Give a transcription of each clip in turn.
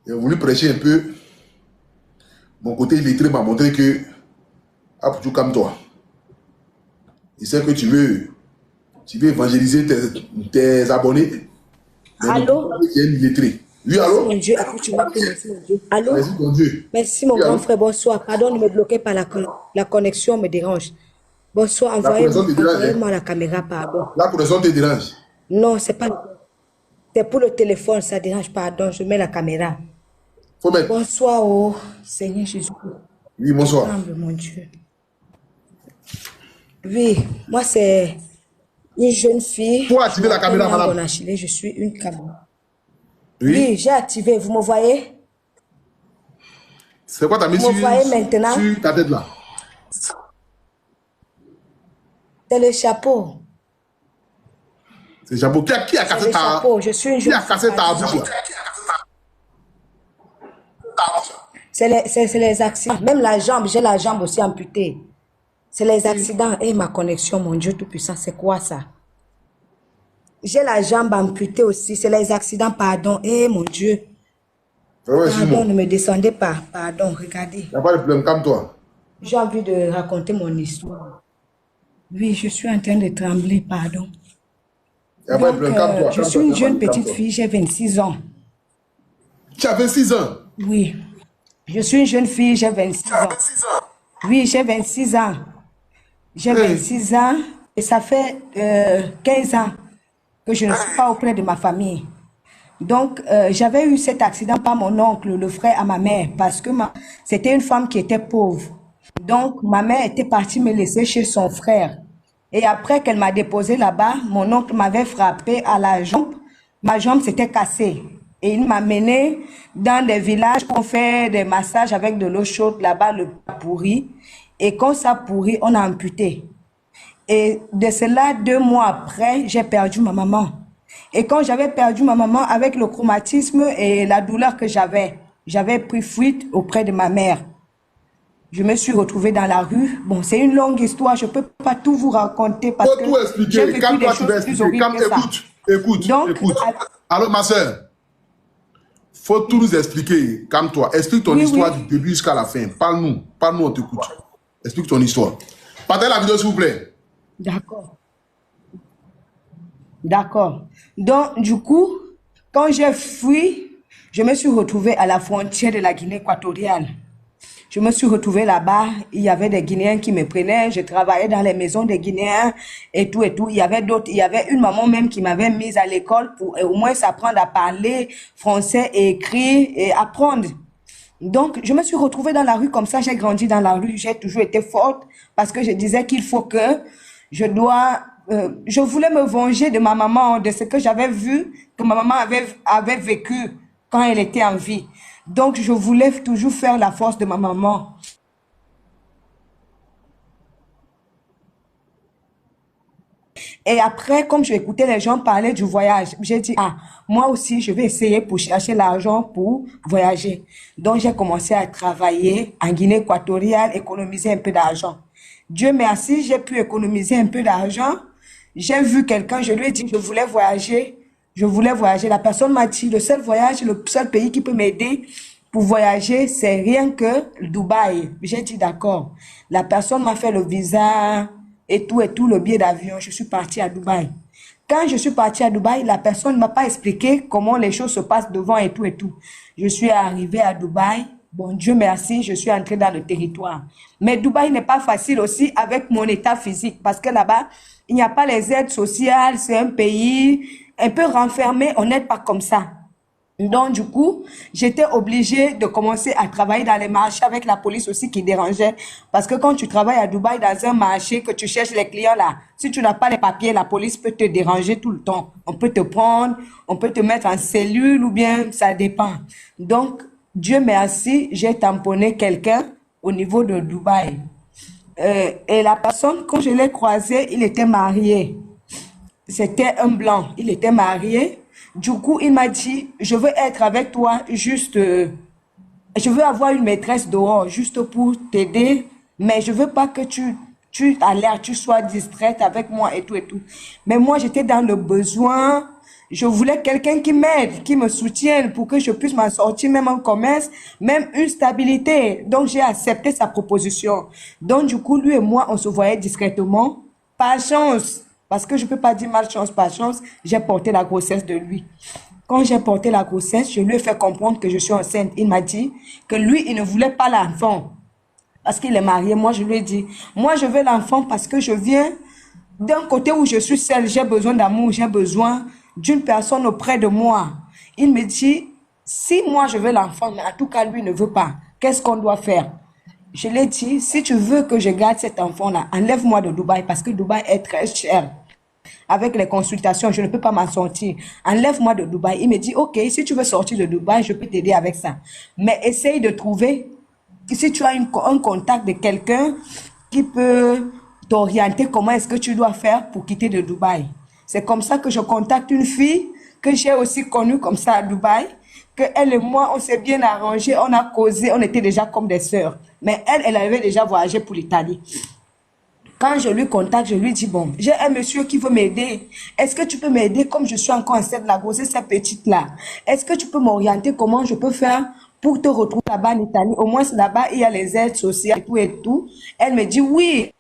J'ai voulu prêcher un peu. Mon côté illettré m'a montré que, ah, pour tout comme toi. Il sait que tu veux évangéliser tes abonnés. Mais Allô? non, tu es illettré. Oui, Merci allô? mon Dieu. Écoute-moi, merci mon Dieu. Allô? Merci, mon Dieu. Merci mon Oui, grand allô? frère, bonsoir. Pardon de me bloquer par la connexion me dérange. Bonsoir, La connexion te dérange, hein? envoyez-moi la caméra, pardon. La connexion te dérange. Non, c'est pour le téléphone, ça dérange, pardon, je mets la caméra. Faut mettre. Bonsoir, oh Seigneur Jésus. Oui, bonsoir. Tremble, mon Dieu. Oui, moi c'est une jeune fille. Faut Je activer la m'appelle caméra, Nango madame. Nachile, je suis une caméra. Oui. Oui, j'ai activé, vous me voyez? C'est quoi ta mis Vous me voyez maintenant? sur ta tête là? C'est le chapeau. C'est le chapeau. Qui a C'est cassé le ta... chapeau, je suis une Qui jeune a cassé ta fille. bouche là? C'est les accidents. Même la jambe, j'ai la jambe aussi amputée. C'est les accidents. Et ma connexion, mon Dieu tout-puissant, c'est quoi ça? J'ai la jambe amputée aussi. C'est les accidents, pardon. Eh mon Dieu. Pardon, ne me descendez pas. Pardon, regardez. Il n'y a pas de problème, calme-toi. J'ai envie de raconter mon histoire. Oui, je suis en train de trembler, pardon. Il n'y a pas de problème, calme-toi. Je suis une jeune petite fille, j'ai 26 ans. Tu as 26 ans? Oui. Je suis une jeune fille, j'ai 26 ans. Oui, j'ai 26 ans. J'ai 26 ans et ça fait 15 ans que je ne suis pas auprès de ma famille. Donc, j'avais eu cet accident par mon oncle, le frère à ma mère, parce que c'était une femme qui était pauvre. Donc, ma mère était partie me laisser chez son frère. Et après qu'elle m'a déposé là-bas, mon oncle m'avait frappé à la jambe. Ma jambe s'était cassée. Et il m'a mené dans des villages où on fait des massages avec de l'eau chaude là-bas, le pourri. Et quand ça pourrit, on a amputé. Et de cela, 2 mois après, j'ai perdu ma maman. Et quand j'avais perdu ma maman, avec le traumatisme et la douleur que j'avais pris fuite auprès de ma mère. Je me suis retrouvée dans la rue. Bon, c'est une longue histoire, je ne peux pas tout vous raconter parce que j'ai vécu des choses plus horribles que ça. Écoute. Alors, ma soeur, faut tout nous expliquer. Calme-toi. Explique ton histoire du début jusqu'à la fin. Parle-nous, on t'écoute. Explique ton histoire. Partagez la vidéo, s'il vous plaît. D'accord. Donc, du coup, quand j'ai fui, je me suis retrouvée à la frontière de la Guinée équatoriale. Je me suis retrouvée là-bas, il y avait des Guinéens qui me prenaient, je travaillais dans les maisons des Guinéens et tout et tout. Il y avait d'autres, il y avait une maman même qui m'avait mise à l'école pour au moins s'apprendre à parler français et écrire et apprendre. Donc, je me suis retrouvée dans la rue comme ça, j'ai grandi dans la rue, j'ai toujours été forte parce que je disais qu'il faut que je voulais me venger de ma maman, de ce que j'avais vu, que ma maman avait vécu quand elle était en vie. Donc, je voulais toujours faire la force de ma maman. Et après, comme j'écoutais les gens parler du voyage, j'ai dit, ah, moi aussi, je vais essayer pour chercher l'argent pour voyager. Donc, j'ai commencé à travailler en Guinée équatoriale, économiser un peu d'argent. Dieu merci, j'ai pu économiser un peu d'argent. J'ai vu quelqu'un, je lui ai dit, je voulais voyager. Je voulais voyager. La personne m'a dit, le seul voyage, le seul pays qui peut m'aider pour voyager, c'est rien que Dubaï. J'ai dit, d'accord. La personne m'a fait le visa et tout, le billet d'avion. Je suis partie à Dubaï. Quand je suis partie à Dubaï, la personne ne m'a pas expliqué comment les choses se passent devant et tout et tout. Je suis arrivée à Dubaï. Bon, Dieu merci, je suis entrée dans le territoire. Mais Dubaï n'est pas facile aussi avec mon état physique parce que là-bas, il n'y a pas les aides sociales. C'est un pays un peu renfermé. On n'aide pas comme ça. Donc, du coup, j'étais obligée de commencer à travailler dans les marchés avec la police aussi qui dérangeait. Parce que quand tu travailles à Dubaï dans un marché, que tu cherches les clients là, si tu n'as pas les papiers, la police peut te déranger tout le temps. On peut te prendre, on peut te mettre en cellule ou bien ça dépend. Donc, Dieu merci, j'ai tamponné quelqu'un au niveau de Dubaï. Et la personne, quand je l'ai croisé, il était marié. C'était un blanc, il était marié. Du coup, il m'a dit, je veux être avec toi juste, je veux avoir une maîtresse dehors juste pour t'aider, mais je veux pas que tu tu as l'air, tu sois distraite avec moi et tout et tout. Mais moi, j'étais dans le besoin. Je voulais quelqu'un qui m'aide, qui me soutienne pour que je puisse m'en sortir, même en commerce, même une stabilité. Donc, j'ai accepté sa proposition. Donc, du coup, lui et moi, on se voyait discrètement. Par chance, parce que je peux pas dire malchance, par chance, j'ai porté la grossesse de lui. Quand j'ai porté la grossesse, je lui ai fait comprendre que je suis enceinte. Il m'a dit que lui, il ne voulait pas l'enfant parce qu'il est marié. Moi, je lui ai dit, moi, je veux l'enfant parce que je viens d'un côté où je suis seule, j'ai besoin d'amour, j'ai besoin d'une personne auprès de moi. Il me dit, si moi je veux l'enfant, mais en tout cas lui ne veut pas, qu'est-ce qu'on doit faire? Je lui ai dit, si tu veux que je garde cet enfant-là, enlève-moi de Dubaï parce que Dubaï est très cher. Avec les consultations, je ne peux pas m'en sortir. Enlève-moi de Dubaï. Il me dit, ok, si tu veux sortir de Dubaï, je peux t'aider avec ça. Mais essaye de trouver, si tu as un contact de quelqu'un qui peut t'orienter comment est-ce que tu dois faire pour quitter de Dubaï. C'est comme ça que je contacte une fille que j'ai aussi connue comme ça à Dubaï, que elle et moi, on s'est bien arrangé, on a causé, on était déjà comme des sœurs. Mais elle avait déjà voyagé pour l'Italie. Quand je lui contacte, je lui dis, bon, j'ai un monsieur qui veut m'aider. Est-ce que tu peux m'aider comme je suis encore enceinte de la grossesse, cette petite-là? Est-ce que tu peux m'orienter comment je peux faire pour te retrouver là-bas en Italie? Au moins, là-bas, il y a les aides sociales et tout et tout. Elle me dit, oui,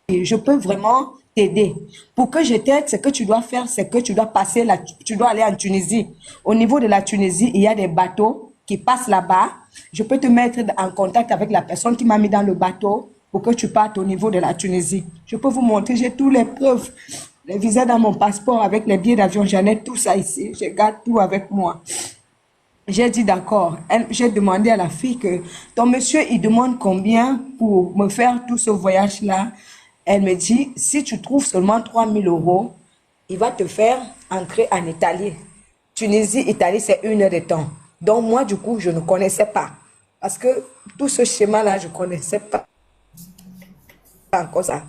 je peux vraiment t'aider. Pour que je t'aide, ce que tu dois faire, c'est que tu dois passer là, tu dois aller en Tunisie. Au niveau de la Tunisie, il y a des bateaux qui passent là-bas. Je peux te mettre en contact avec la personne qui m'a mis dans le bateau pour que tu partes au niveau de la Tunisie. Je peux vous montrer, j'ai toutes les preuves. Les visas dans mon passeport avec les billets d'avion, j'en ai tout ça ici. Je garde tout avec moi. J'ai dit d'accord. J'ai demandé à la fille que ton monsieur, il demande combien pour me faire tout ce voyage-là. Elle me dit, si tu trouves seulement 3 000 €, il va te faire entrer en Italie. Tunisie, Italie, c'est 1 heure de temps. Donc moi, du coup, je ne connaissais pas. Parce que tout ce schéma-là, je ne connaissais pas encore ça.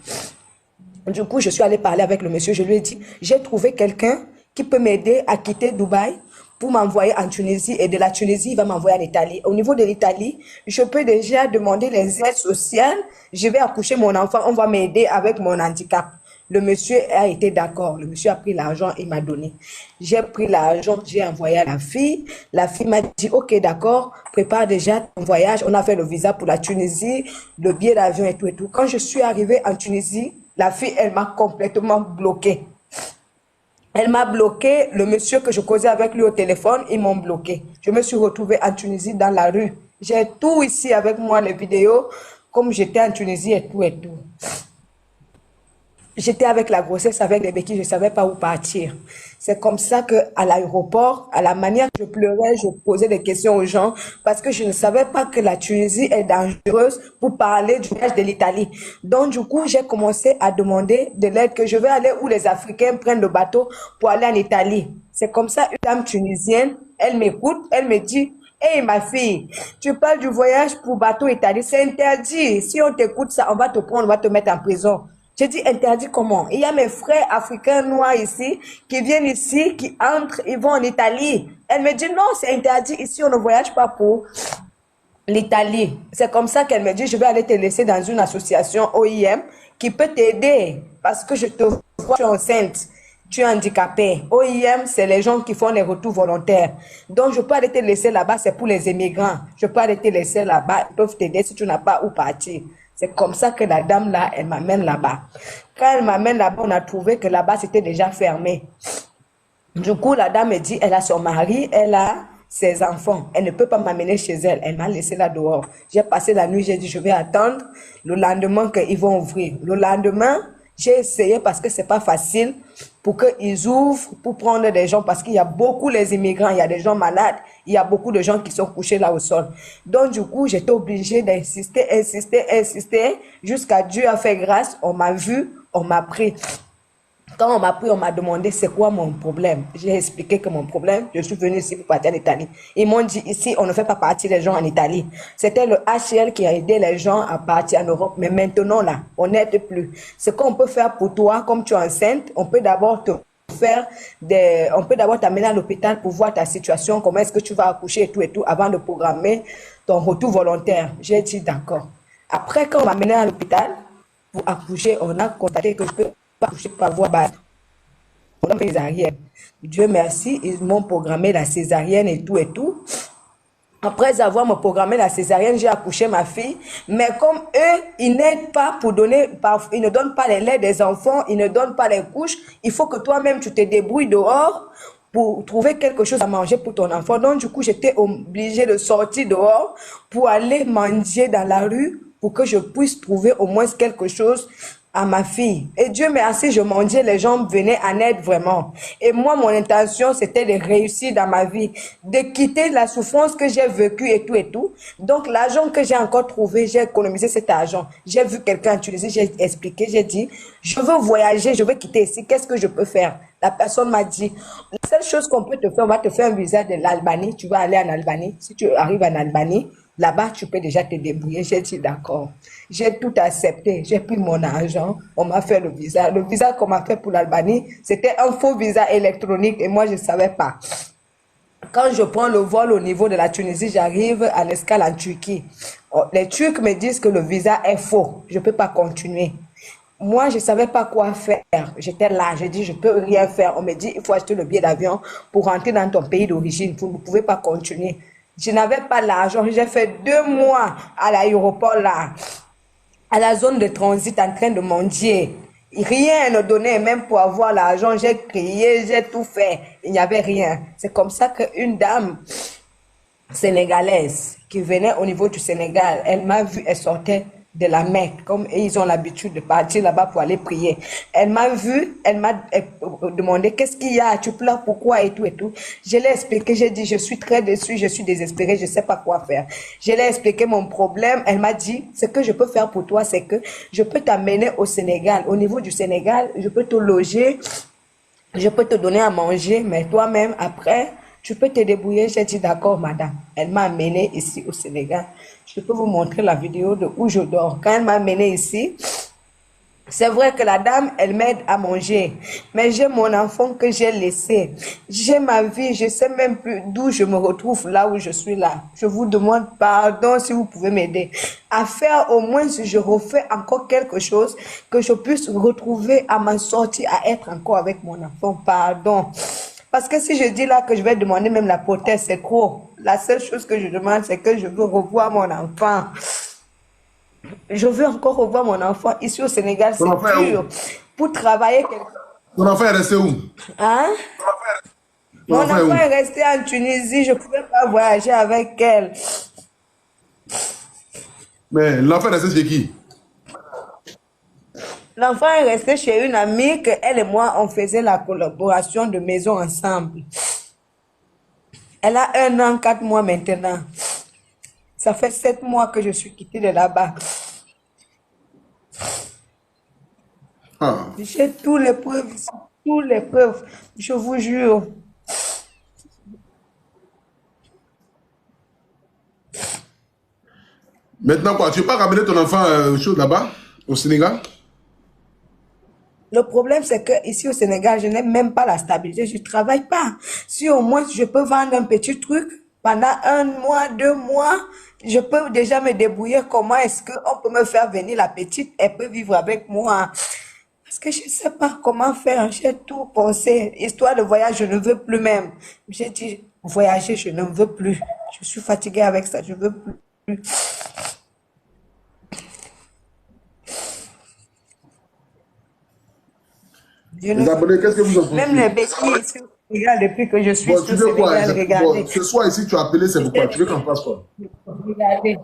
Du coup, je suis allée parler avec le monsieur. Je lui ai dit, j'ai trouvé quelqu'un qui peut m'aider à quitter Dubaï pour m'envoyer en Tunisie. Et de la Tunisie, il va m'envoyer en Italie. Au niveau de l'Italie, je peux déjà demander les aides sociales. Je vais accoucher mon enfant. On va m'aider avec mon handicap. Le monsieur a été d'accord. Le monsieur a pris l'argent, il m'a donné. J'ai pris l'argent, j'ai envoyé à la fille. La fille m'a dit, ok, d'accord, prépare déjà ton voyage. On a fait le visa pour la Tunisie, le billet d'avion et tout et tout. Quand je suis arrivée en Tunisie, la fille, elle m'a complètement bloquée. Elle m'a bloqué. Le monsieur que je causais avec lui au téléphone, ils m'ont bloqué. Je me suis retrouvée en Tunisie dans la rue. J'ai tout ici avec moi, les vidéos, comme j'étais en Tunisie et tout et tout. J'étais avec la grossesse, avec les béquilles, je ne savais pas où partir. C'est comme ça qu'à l'aéroport, à la manière que je pleurais, je posais des questions aux gens parce que je ne savais pas que la Tunisie est dangereuse pour parler du voyage de l'Italie. Donc, du coup, j'ai commencé à demander de l'aide, que je vais aller où les Africains prennent le bateau pour aller en Italie. C'est comme ça, une dame tunisienne, elle m'écoute, elle me dit, hey ma fille, tu parles du voyage pour bateau Italie, c'est interdit. Si on t'écoute ça, on va te prendre, on va te mettre en prison. J'ai dit interdit comment? Il y a mes frères africains noirs ici qui viennent ici, qui entrent, ils vont en Italie. Elle me dit non, c'est interdit. Ici, on ne voyage pas pour l'Italie. C'est comme ça qu'elle me dit, je vais aller te laisser dans une association OIM qui peut t'aider parce que je te vois, tu es enceinte, tu es handicapé. OIM, c'est les gens qui font les retours volontaires. Donc, je peux aller te laisser là-bas, c'est pour les immigrants. Je peux aller te laisser là-bas, ils peuvent t'aider si tu n'as pas où partir. C'est comme ça que la dame là, elle m'amène là-bas. Quand elle m'amène là-bas, on a trouvé que là-bas, c'était déjà fermé. Du coup, la dame me dit, elle a son mari, elle a ses enfants. Elle ne peut pas m'amener chez elle. Elle m'a laissé là dehors. J'ai passé la nuit, j'ai dit, je vais attendre le lendemain qu'ils vont ouvrir. Le lendemain, j'ai essayé parce que c'est pas facile pour qu'ils ouvrent, pour prendre des gens, parce qu'il y a beaucoup les immigrants, il y a des gens malades, il y a beaucoup de gens qui sont couchés là au sol. Donc du coup, j'étais obligée d'insister, insister, jusqu'à Dieu a fait grâce, on m'a vu, on m'a pris. Quand on m'a pris, on m'a demandé c'est quoi mon problème. J'ai expliqué que mon problème, je suis venue ici pour partir en Italie. Ils m'ont dit ici, on ne fait pas partir les gens en Italie. C'était le HL qui a aidé les gens à partir en Europe. Mais maintenant, là, on n'aide plus. Ce qu'on peut faire pour toi, comme tu es enceinte, on peut d'abord on peut d'abord t'amener à l'hôpital pour voir ta situation, comment est-ce que tu vas accoucher et tout, avant de programmer ton retour volontaire. J'ai dit d'accord. Après, quand on m'a amené à l'hôpital, pour accoucher, on a constaté que je peux pas accoucher par voie basse. On a fait césarienne. Dieu merci, ils m'ont programmé la césarienne et tout et tout. Après avoir me programmé la césarienne, j'ai accouché ma fille. Mais comme eux, ils n'aident pas pour donner, ils ne donnent pas les laits des enfants, ils ne donnent pas les couches. Il faut que toi-même, tu te débrouilles dehors pour trouver quelque chose à manger pour ton enfant. Donc, du coup, j'étais obligée de sortir dehors pour aller manger dans la rue pour que je puisse trouver au moins quelque chose à ma fille. Et Dieu merci, je mangeais, les gens venaient en aide vraiment. Et moi, mon intention, c'était de réussir dans ma vie, de quitter la souffrance que j'ai vécue et tout et tout. Donc, l'argent que j'ai encore trouvé, j'ai économisé cet argent. J'ai vu quelqu'un utiliser, j'ai expliqué, j'ai dit, je veux voyager, je veux quitter ici, qu'est-ce que je peux faire? La personne m'a dit, la seule chose qu'on peut te faire, on va te faire un visa de l'Albanie, tu vas aller en Albanie. Si tu arrives en Albanie, là-bas, tu peux déjà te débrouiller. J'ai dit d'accord. J'ai tout accepté. J'ai pris mon argent. On m'a fait le visa. Le visa qu'on m'a fait pour l'Albanie, c'était un faux visa électronique et moi, je ne savais pas. Quand je prends le vol au niveau de la Tunisie, j'arrive à l'escale en Turquie. Les Turcs me disent que le visa est faux. Je ne peux pas continuer. Moi, je ne savais pas quoi faire. J'étais là, j'ai dit, je ne peux rien faire. On me dit, il faut acheter le billet d'avion pour rentrer dans ton pays d'origine. Vous ne pouvez pas continuer. Je n'avais pas l'argent. J'ai fait 2 mois à l'aéroport là, à la zone de transit en train de mendier. Rien ne donnait, même pour avoir l'argent. J'ai crié, j'ai tout fait. Il n'y avait rien. C'est comme ça qu'une dame sénégalaise qui venait au niveau du Sénégal, elle m'a vu, elle sortait de la Mecque, comme ils ont l'habitude de partir là-bas pour aller prier. Elle m'a vu, elle m'a demandé qu'est-ce qu'il y a, tu pleures pourquoi et tout et tout. Je l'ai expliqué, j'ai dit je suis très déçue, je suis désespérée, je ne sais pas quoi faire. Je l'ai expliqué mon problème, elle m'a dit ce que je peux faire pour toi, c'est que je peux t'amener au Sénégal. Au niveau du Sénégal, je peux te loger, je peux te donner à manger, mais toi-même après, tu peux te débrouiller. J'ai dit d'accord, madame. Elle m'a amené ici au Sénégal. Je peux vous montrer la vidéo de où je dors. Quand elle m'a amené ici, c'est vrai que la dame, elle m'aide à manger. Mais j'ai mon enfant que j'ai laissé. J'ai ma vie, je ne sais même plus d'où je me retrouve là où je suis là. Je vous demande pardon si vous pouvez m'aider. À faire au moins si je refais encore quelque chose, que je puisse retrouver à m'en sortir, à être encore avec mon enfant. Pardon. Parce que si je dis là que je vais demander même la prothèse, c'est trop. La seule chose que je demande, c'est que je veux revoir mon enfant. Je veux encore revoir mon enfant. Ici au Sénégal, c'est Ton enfant est dur. où? Pour travailler, Ton enfant est resté où? hein? Ton Mon enfant est enfant où? est resté en Tunisie. Je ne pouvais pas voyager avec elle. Mais l'enfant est resté chez qui? L'enfant est resté chez une amie que elle et moi, on faisait la collaboration de maison ensemble. Elle a 1 an, 4 mois maintenant. Ça fait 7 mois que je suis quittée de là-bas. Ah. J'ai tous les preuves, ici, tous les preuves, je vous jure. Maintenant quoi? Tu veux pas ramener ton enfant chaud là-bas, au Sénégal? Le problème, c'est que ici au Sénégal, je n'ai même pas la stabilité, je ne travaille pas. Si au moins je peux vendre un petit truc pendant 1 mois, 2 mois, je peux déjà me débrouiller. Comment est-ce qu'on peut me faire venir la petite, elle peut vivre avec moi? Parce que je ne sais pas comment faire, j'ai tout pensé. Histoire de voyage, je ne veux plus même. J'ai dit, voyager, je ne veux plus. Je suis fatiguée avec ça, je ne veux plus. Je ne Les veux abonnés, qu'est-ce que vous en plus. Même les pensez? béquilles ici au Sénégal, depuis que je suis Bon, sur tu le veux quoi Sénégal, exactement? Bon, regardez. ce soir ici, tu as appelé, c'est pourquoi? Tu veux qu'on fasse quoi? Regardez.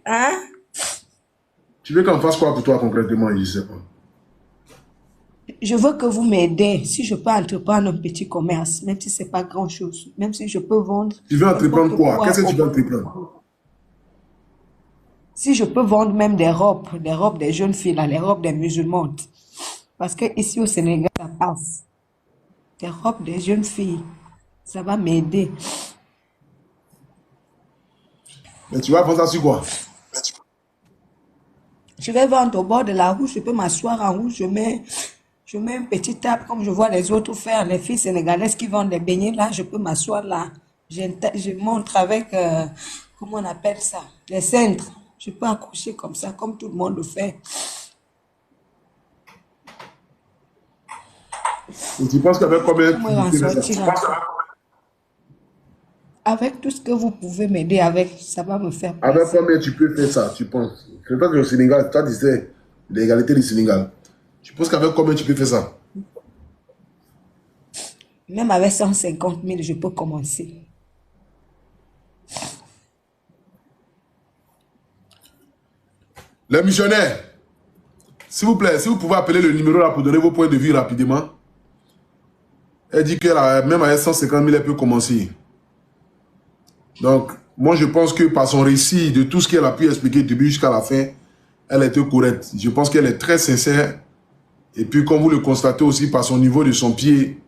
Hein? Tu veux qu'on fasse quoi pour toi concrètement? Je sais pas. Je veux que vous m'aidez. Si je peux entreprendre un petit commerce, même si ce n'est pas grand-chose, même si je peux vendre Tu veux entreprendre n'importe quoi? quoi. Qu'est-ce que tu veux entreprendre? Si je peux vendre même des robes des jeunes filles, là, les robes des musulmanes. Parce que ici au Sénégal, ça passe. Des robes des jeunes filles, ça va m'aider. Mais tu vas vendre ça sur quoi? Je vais vendre au bord de la route, je peux m'asseoir en route, je mets une petite table comme je vois les autres faire, les filles sénégalaises qui vendent des beignets là, je peux m'asseoir là. Je montre avec, comment on appelle ça, les cintres. Je peux accrocher comme ça, comme tout le monde le fait. Et tu penses qu'avec combien tu Comment en peux faire sortir ça? encore? Avec tout ce que vous pouvez m'aider avec, ça va me faire Avec plaisir. combien tu peux faire ça, tu penses? C'est pas que le Sénégal, toi, tu sais, l'égalité du Sénégal. Tu penses qu'avec combien tu peux faire ça? Même avec 150 000, je peux commencer. Les missionnaires, s'il vous plaît, si vous pouvez appeler le numéro là pour donner vos points de vue rapidement. Elle dit que même avec 150 000, elle peut commencer. Donc, moi, je pense que par son récit, de tout ce qu'elle a pu expliquer du début jusqu'à la fin, elle était correcte. Je pense qu'elle est très sincère. Et puis, comme vous le constatez aussi par son niveau de son pied,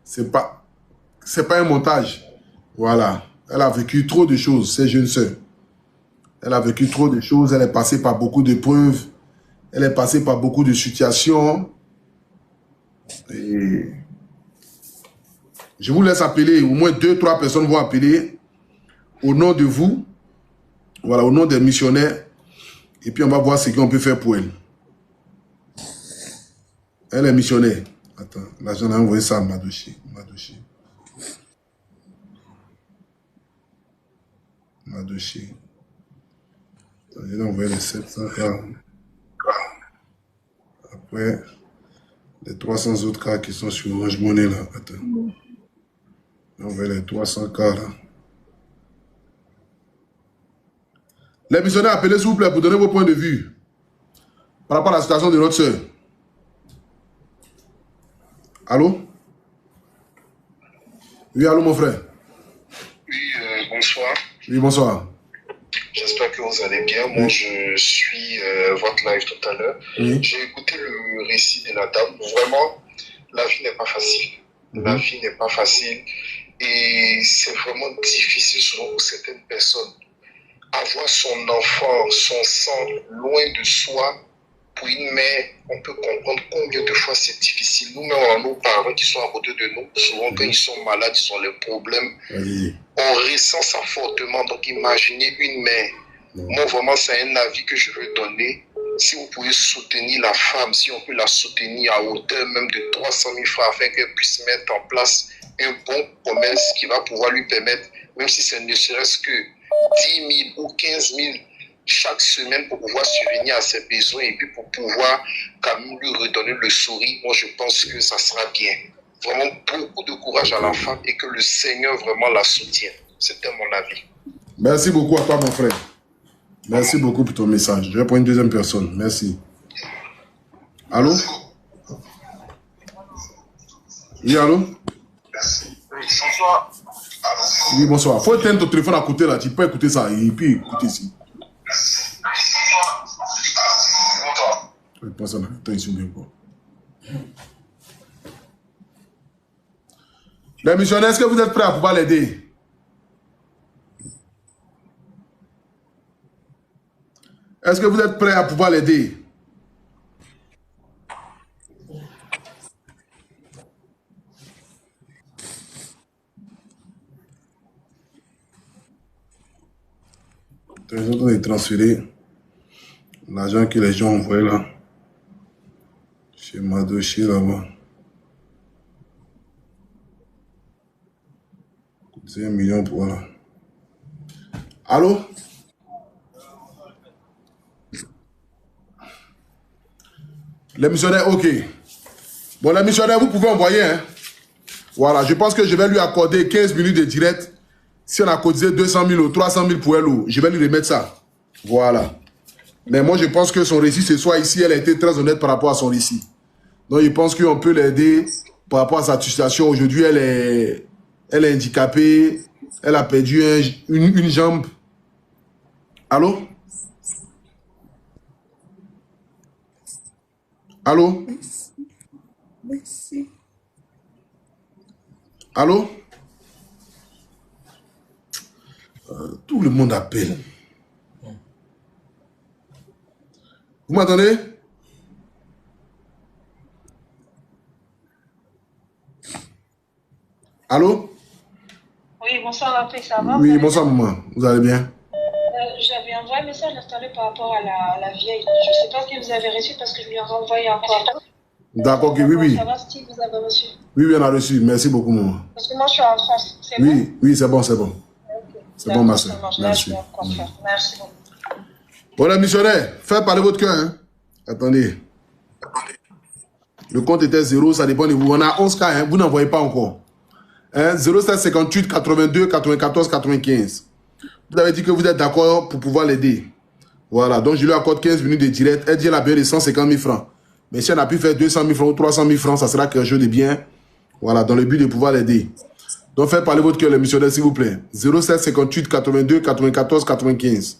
c'est pas un montage. Voilà. Elle a vécu trop de choses, cette jeune sœur. Elle a vécu trop de choses. Elle est passée par beaucoup d'épreuves. Elle est passée par beaucoup de situations. Et je vous laisse appeler. Au moins 2-3 personnes vont appeler au nom de vous. Voilà, au nom des missionnaires. Et puis, on va voir ce qu'on peut faire pour elle. Elle est missionnaire. Attends, là, j'en ai envoyé ça à Madoshi. Je vais envoyer les 700 cas. Après, les 300 autres cas qui sont sur Orange Money, là. Attends. Je vais envoyer les 300 cas, là. Les missionnaires, appelez s'il vous plaît pour donner vos points de vue par rapport à la situation de notre soeur. Allô? Oui, allô, mon frère. Oui, bonsoir. Oui, bonsoir. J'espère que vous allez bien. Moi, je suis votre live tout à l'heure. Oui. J'ai écouté le récit de la dame. Vraiment, la vie n'est pas facile. La vie n'est pas facile. Et c'est vraiment difficile souvent pour certaines personnes. Avoir son enfant, son sang loin de soi, pour une mère, on peut comprendre combien de fois c'est difficile. Nous-mêmes, on a nos parents qui sont à côté de nous. Souvent, quand ils sont malades, ils ont les problèmes. Oui. On ressent ça fortement. Donc, imaginez une mère. Moi, vraiment, c'est un avis que je veux donner. Si vous pouvez soutenir la femme, si on peut la soutenir à hauteur même de 300 000 francs afin qu'elle puisse mettre en place un bon commerce qui va pouvoir lui permettre, même si ce ne serait-ce que 10 000 ou 15 000 chaque semaine pour pouvoir subvenir à ses besoins et puis pour pouvoir quand même lui redonner le sourire, moi je pense que ça sera bien. Vraiment beaucoup de courage à la femme et que le Seigneur vraiment la soutienne. C'était mon avis. Merci beaucoup à toi, mon frère. Merci beaucoup pour ton message. Je vais prendre une deuxième personne. Merci. Allô? Oui, allô? Oui, bonsoir. Oui, bonsoir. Il faut éteindre ton téléphone à côté là. Tu peux écouter ça et puis écouter ici. Les missionnaires, est-ce que vous êtes prêts à pouvoir l'aider? Est-ce que vous êtes prêts à pouvoir l'aider? Ils sont en train de transférer l'argent que les gens ont envoyé là. Chez Madoshi là-bas. C'est 1 million pour là. Allô? Les missionnaires, ok. Bon, les missionnaires, vous pouvez envoyer. Hein? Voilà, je pense que je vais lui accorder 15 minutes de direct. Si on a cotisé 200 000 ou 300 000 pour elle, je vais lui remettre ça. Voilà. Mais moi, je pense que son récit ce soir ici, elle a été très honnête par rapport à son récit. Donc, je pense qu'on peut l'aider par rapport à sa situation. Aujourd'hui, elle est handicapée. Elle a perdu une jambe. Allô? Allô? Merci. Allô? Tout le monde appelle. Vous m'entendez? Allô? Oui, bonsoir Afrique, ça va? Oui, bonsoir maman. Vous allez bien? J'avais envoyé un message l'instant par rapport à la vieille. Je ne sais pas si vous avez reçu parce que je lui ai renvoyé encore. D'accord, ok, oui, oui. Savoir si vous avez reçu. Oui, oui, on a reçu. Merci beaucoup, maman. Parce que moi, je suis en France. C'est bon? Oui, oui, c'est bon, c'est bon. Ok. C'est bon, ma soeur. Là, je Merci. vais encore faire. Merci beaucoup. Voilà, missionnaire, faites parler votre cœur. Hein. Attendez. Le compte était 0, ça dépend de vous. On a 11 cas, hein. Vous n'en voyez pas encore. Hein? 0758 82 94 95. Vous avez dit que vous êtes d'accord pour pouvoir l'aider. Voilà, donc je lui accorde 15 minutes de direct. Elle dit qu'elle a besoin de 150 000 francs. Mais si elle a pu faire 200 000 francs ou 300 000 francs, ça sera quelque chose de bien. Voilà, dans le but de pouvoir l'aider. Donc faites parler votre cœur, le missionnaire, s'il vous plaît. 0758 82 94 95.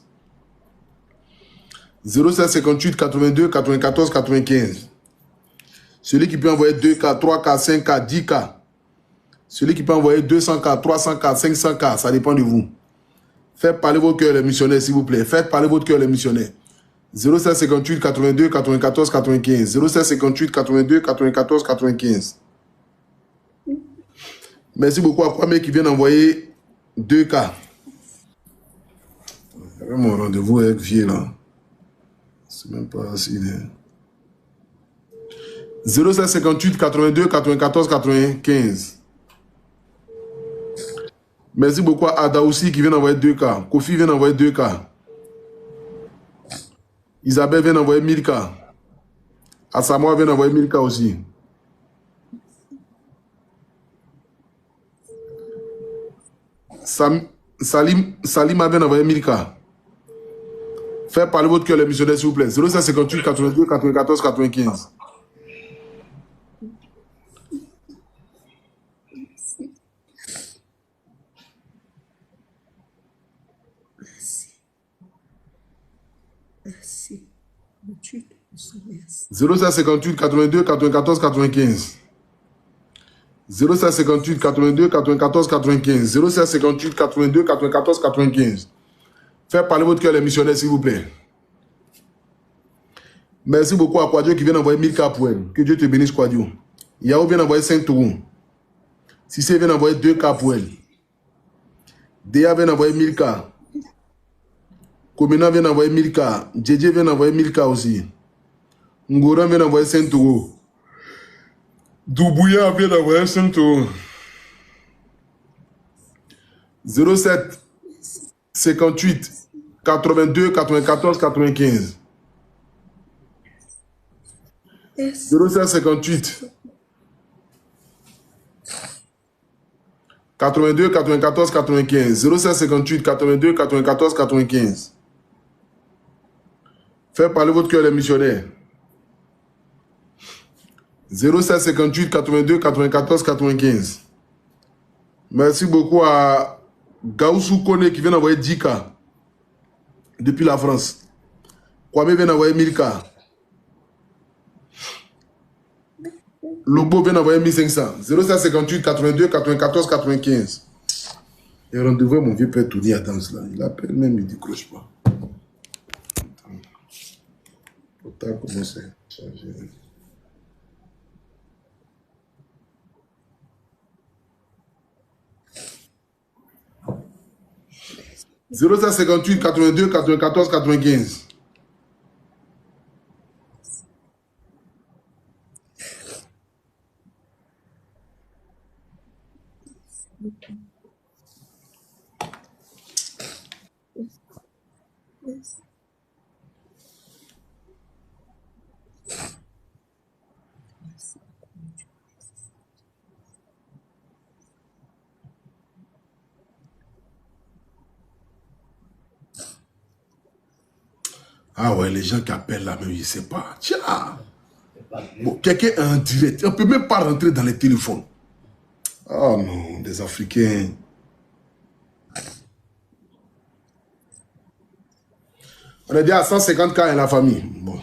0758 82 94 95. Celui qui peut envoyer 2K, 3K, 5K, 10K. Celui qui peut envoyer 200K, 300K, 500K, ça dépend de vous. Faites parler votre cœur, les missionnaires, s'il vous plaît. Faites parler votre cœur, les missionnaires. 0758 82 94 95. 0758 82 94 95. Merci beaucoup à Kwame qui vient d'envoyer 2K. J'avais mon rendez-vous avec Vieux là. C'est même pas assez. 0758 82 94 95. Merci beaucoup à Ada aussi qui vient d'envoyer 2K. Kofi vient d'envoyer 2K. Isabelle vient d'envoyer 1000K. Asamoah vient d'envoyer 1000K aussi. Salima vient d'envoyer 1000K. Faites parler votre cœur, les missionnaires, s'il vous plaît. 0758 82 94 95. Merci. 0758 82 94 95. 0758 82 94 95. 0758 82 94 95. Faites parler votre cœur, les missionnaires, s'il vous plaît. Merci beaucoup à Quadio qui vient d'envoyer 1000K pour elle. Que Dieu te bénisse, Quadio. Yao vient d'envoyer 5 tours. Sissé vient d'envoyer 2K pour elle. Déa vient d'envoyer 1000K. Komina vient d'envoyer 1000K. Djedje vient d'envoyer 1000K aussi. Ngoran vient d'envoyer 5 tours. Doubouya vient d'envoyer 5 tours. 07 58 82 94 95. 07 58 82 94 95. 07 58 82 94 95. Faites parler votre cœur, les missionnaires. 07 58 82 94 95. Merci beaucoup à Gaoussou Kone qui vient d'envoyer 10K depuis la France. Kwame vient d'envoyer 1000K. Lobo vient d'envoyer 1500. 07 58 82 94 95. Et rendez-vous, mon vieux père Toudi attend cela. Il appelle même, il ne décroche pas. Autant commencer à changer. 0758 82 94 95. Ah ouais, les gens qui appellent là, même, je ne sais pas. Tiens, bon, quelqu'un est en direct. On ne peut même pas rentrer dans les téléphones. Oh non, des Africains. On est déjà à 150 cas dans la famille. Bon,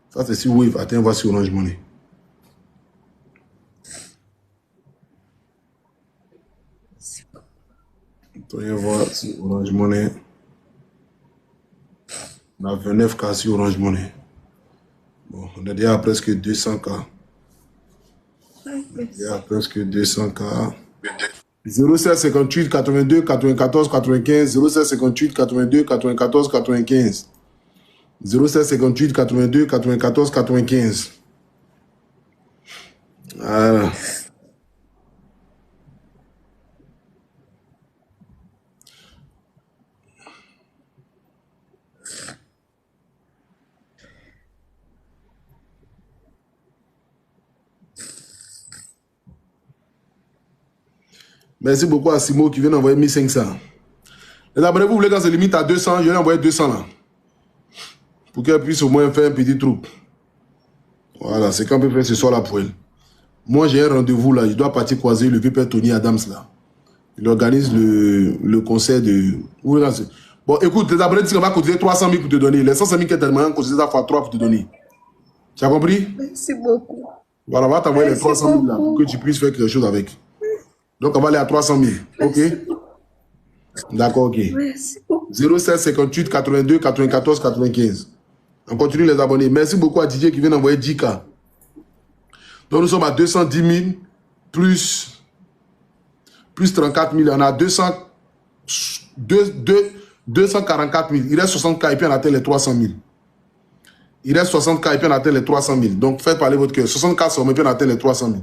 ça c'est sur Wave. Attends, on va sur Orange Money. On va voir sur Orange Money. On a 29 cas sur Orange Money. Bon, on est déjà à presque 200 cas. On est déjà à presque 200 cas. 07 58 82 94 95. 07 58 82 94 95. 07 58 82 94 95. Voilà. Merci beaucoup à Simo qui vient d'envoyer 1500. Les abonnés, vous voulez qu'on se limite à 200, je vais envoyer 200 là. Pour qu'elle puisse au moins faire un petit truc. Voilà, c'est qu'on peut faire ce soir là pour elle. Moi, j'ai un rendez-vous là, je dois partir croiser le vieux père Tony Adams là. Il organise le concert de... Bon, écoute, les abonnés disent qu'on va cotiser 300 000 pour te donner. Les 105 000 qu'elle t'a demandé, on cotiser ça fois 3 pour te donner. Tu as compris? Merci beaucoup. Voilà, on va t'envoyer les 300 000 là pour que tu puisses faire quelque chose avec. Donc, on va aller à 300 000. Ok? D'accord, ok. Merci beaucoup. 07 58 82 94 95. On continue les abonnés. Merci beaucoup à Didier qui vient d'envoyer 10K. Donc, nous sommes à 210 000 plus 34 000. On a 244 000. Il reste 60K et puis on atteint les 300 000. Il reste 60K et puis on atteint les 300 000. Donc, faites parler votre cœur. 60K sommes et puis on atteint les 300 000.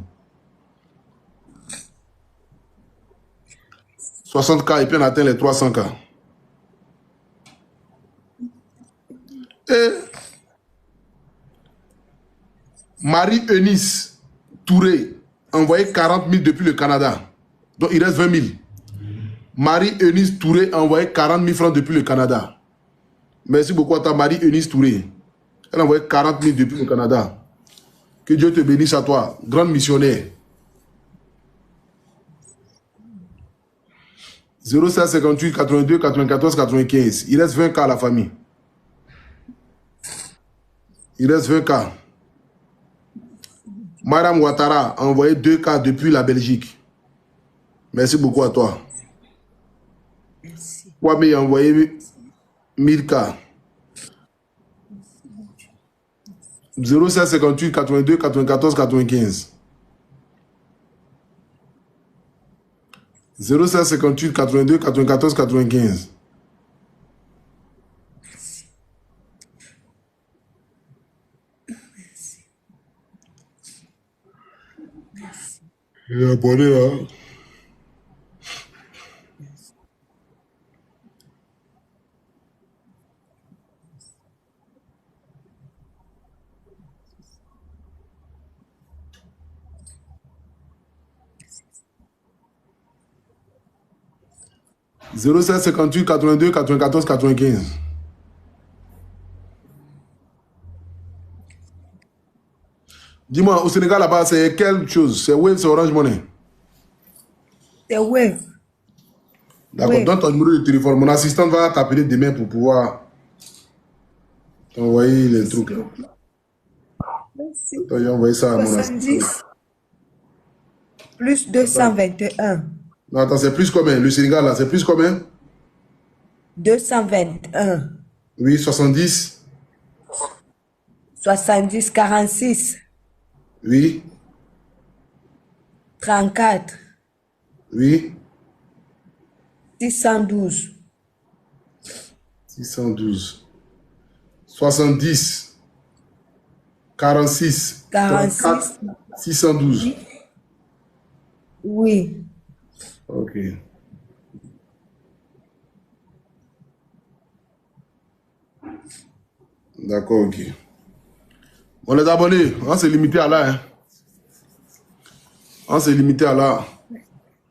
60K et puis on atteint les 300K. Et Marie-Eunice Touré a envoyé 40 000 depuis le Canada. Donc il reste 20 000. Marie-Eunice Touré a envoyé 40 000 francs depuis le Canada. Merci beaucoup à ta Marie-Eunice Touré. Elle a envoyé 40 000 depuis le Canada. Que Dieu te bénisse à toi, grande missionnaire. 07 58 82 94 95. Il reste 20K à la famille. Il reste 20K. Madame Ouattara a envoyé 2K depuis la Belgique. Merci beaucoup à toi. Merci. Kwame a envoyé 1000K. 07 58 82 94 95. 07 58 82 94 95. Il est abonné là. Zéro 07 58 82 94 95. Dis-moi, au Sénégal là-bas, c'est quelle chose? C'est Wave, c'est Orange Money? C'est Wave. D'accord, Wave. donne ton numéro de téléphone. Mon assistante va t'appeler demain pour pouvoir t'envoyer les trucs là. Merci. Attends, j'ai envoyé ça à mon assistante. 70 plus 221. Non, attends, c'est plus combien? Le Sénégal là, c'est plus combien? 221. Oui, 70. 70 46 Oui, 34 oui. 612 612. 70. 46. 46. 34. 612. Oui. Ok. D'accord, ok. Bon, les abonnés, on s'est limité à là. Hein. On s'est limité à là.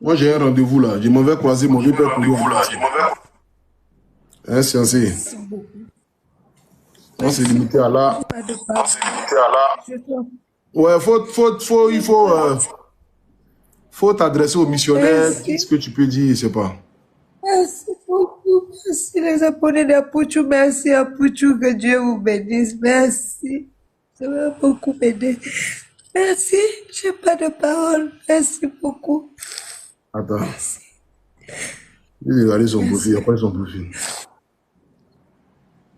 Moi, j'ai un rendez-vous là. Je m'en vais croiser mon vieux père pour lui. Hein, sciencé. Merci beaucoup. On s'est limité à là. Pas de part. Je dois- Ouais, faut t'adresser aux missionnaires, Merci. dis ce que tu peux dire, je sais pas. Merci beaucoup. Merci les abonnés de Pouchou. Merci à Pouchou. Que Dieu vous bénisse. Merci. Ça m'a beaucoup aidé. Merci. J'ai pas de parole. Merci beaucoup. Attends. Je vais regarder son profil, après son profil.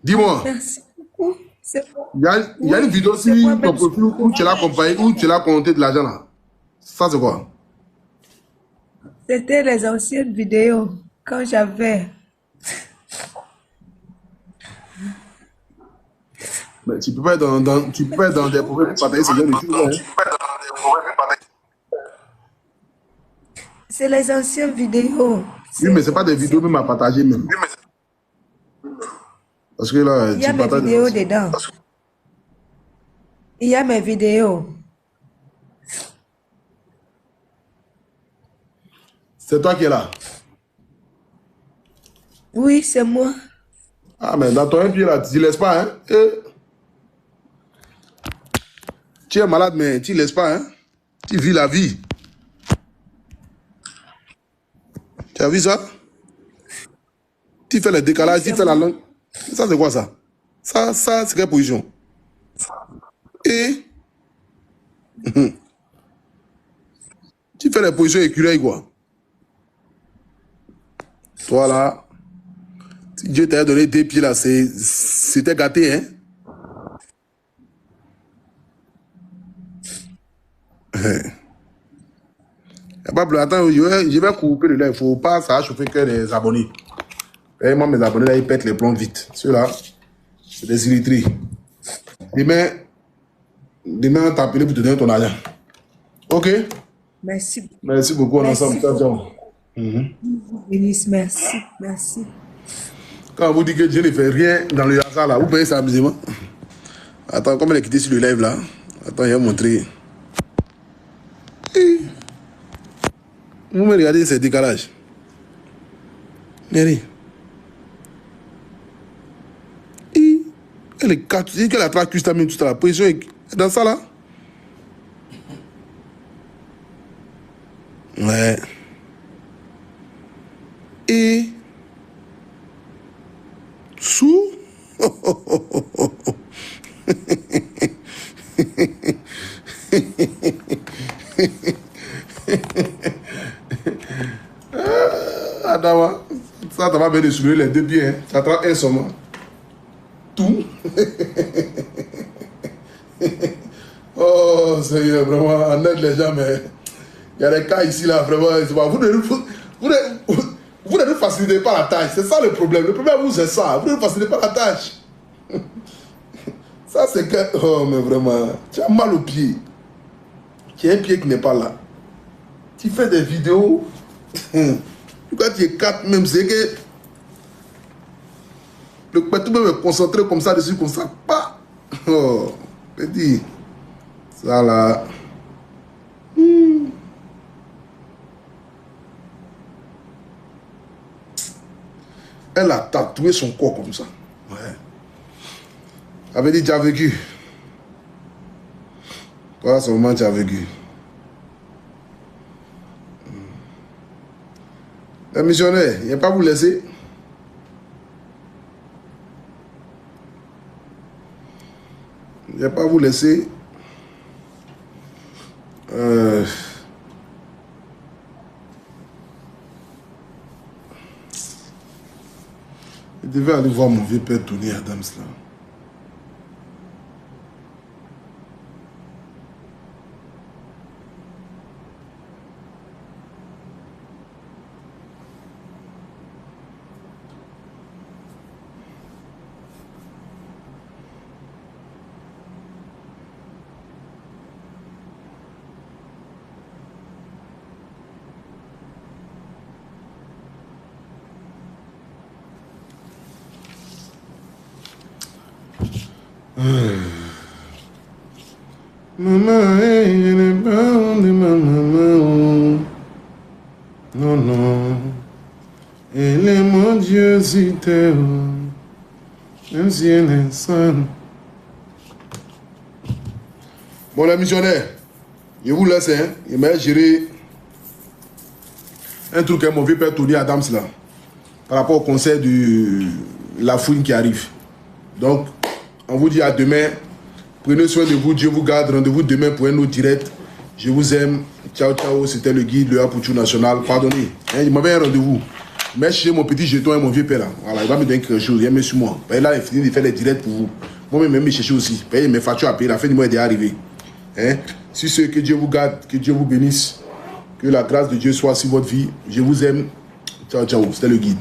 Dis-moi, Merci beaucoup. C'est bon. il y a une vidéo sur ton profil où tu l'as accompagné, où tu l'as compté de l'argent là. Ça c'est quoi? C'était les anciennes vidéos. Quand j'avais. Mais tu peux pas être dans des problèmes pour partager ce genre de choses. Hein. C'est les anciennes vidéos. Oui, mais c'est pas des vidéos même à partager même. Parce que là, Il y a mes vidéos dedans. Il y a mes vidéos. C'est toi qui es là. Oui, c'est moi. Ah, mais dans ton pied là, tu ne laisses pas, hein? Tu es malade, mais tu ne laisses pas, hein? Tu vis la vie. Tu as vu ça? Tu fais le décalage, tu fais la langue. Ça, c'est quoi ça? Ça, c'est quelle position? Et tu fais les positions écureuils, quoi. Toi, là, si Dieu t'a donné 2 pieds, là, c'était gâté, hein? Attends, je vais couper le lait. Il ne faut pas, ça va chauffer que les abonnés. Et moi, mes abonnés, là, ils pètent les plombs vite. Ceux-là, c'est des illettrés. Demain, on t'a appelé pour te donner ton argent. Ok? Merci. Merci beaucoup, on est ensemble. Ciao, ciao. Bénisse, merci, merci. Quand on vous dit que Dieu ne fait rien dans le hasard, là, vous payez ça amusement. Attends, comme elle est quittée sur le live, là. Attends, je vais montrer. Vous me regardez ces décalages. Regardez. Elle est 4. Tu dis qu'elle a 3 cuisses, même tout à la position est dans ça là. Ouais. Et sous. Adama, ça va bien de soulever les 2 pieds, hein. Ça prend un seulement. Tout. Oh, Seigneur, vraiment, en aide les gens, mais il y a des cas ici, là, vraiment, vous ne nous facilitez pas la tâche. C'est ça le problème. Le problème, vous, c'est ça. Vous ne nous facilitez pas la tâche. Ça, c'est que... Oh, mais vraiment, tu as mal au pied. Tu as un pied qui n'est pas là. Tu fais des vidéos. Quand tu es 4 même, c'est que... Le tout même est concentré comme ça dessus, comme ça. Pas. Oh, petit. Ça là. Elle a tatoué son corps comme ça. Ouais. Elle avait dit, tu as vécu. Toi, ce moment, tu as vécu. Les missionnaires, il n'y a pas vous laisser. Il n'y a pas vous laisser. Je devais aller voir mon vieux père Tony Adams là. Maman, je n'ai pas de ma maman. Non, non. Elle est mon Dieu si t'es même si elle est seule. Bon, les missionnaires, je vous laisse, hein. Il m'a géré un truc avec mon vieux père Tony Adams là, par rapport au concert de la fouine qui arrive. Donc, on vous dit à demain. Prenez soin de vous, Dieu vous garde. Rendez-vous demain pour un autre direct. Je vous aime. Ciao, ciao. C'était le guide, le Apouchou National. Pardonnez. Hein, il m'avait un rendez-vous. Mais chez mon petit jeton et mon vieux père là. Voilà, il va me donner quelque chose. Il a mis sur moi. Et là, il finit de faire des directs pour vous. Moi-même, me chercher aussi. Payez mes factures à payer. La fin du mois est déjà arrivée. Hein? Si ce que Dieu vous garde, que Dieu vous bénisse. Que la grâce de Dieu soit sur votre vie. Je vous aime. Ciao, ciao. C'était le guide.